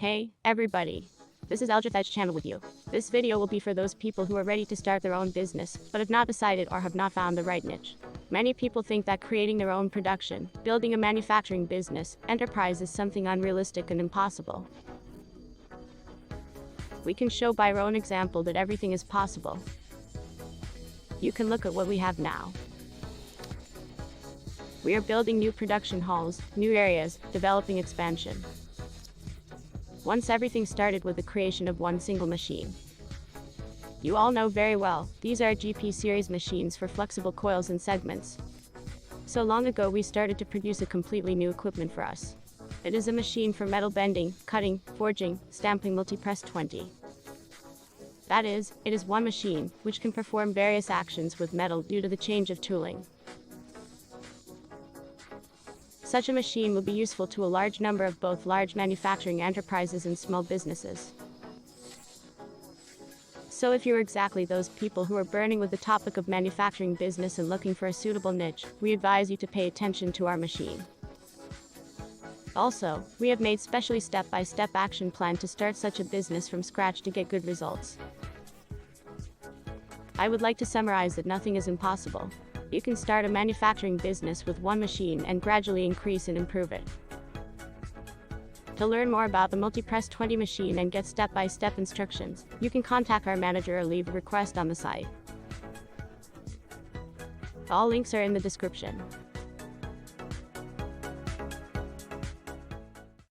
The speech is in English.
Hey, everybody. This is Alja Fetch Channel with you. This video will be for those people who are ready to start their own business, but have not decided or have not found the right niche. Many people think that creating their own production, building a manufacturing business, enterprise is something unrealistic and impossible. We can show by our own example that everything is possible. You can look at what we have now. We are building new production halls, new areas, developing expansion. Once everything started with the creation of one single machine. You all know very well, these are GP series machines for flexible coils and segments. So long ago we started to produce a completely new equipment for us. It is a machine for metal bending, cutting, forging, stamping multi-press 20. That is, it is one machine, which can perform various actions with metal due to the change of tooling. Such a machine will be useful to a large number of both large manufacturing enterprises and small businesses. So if you're exactly those people who are burning with the topic of manufacturing business and looking for a suitable niche, we advise you to pay attention to our machine. Also, we have made specially step-by-step action plan to start such a business from scratch to get good results. I would like to summarize that nothing is impossible. You can start a manufacturing business with one machine and gradually increase and improve it. To learn more about the multi-press 20 machine and get step-by-step instructions, you can contact our manager or leave a request on the site. All links are in the description.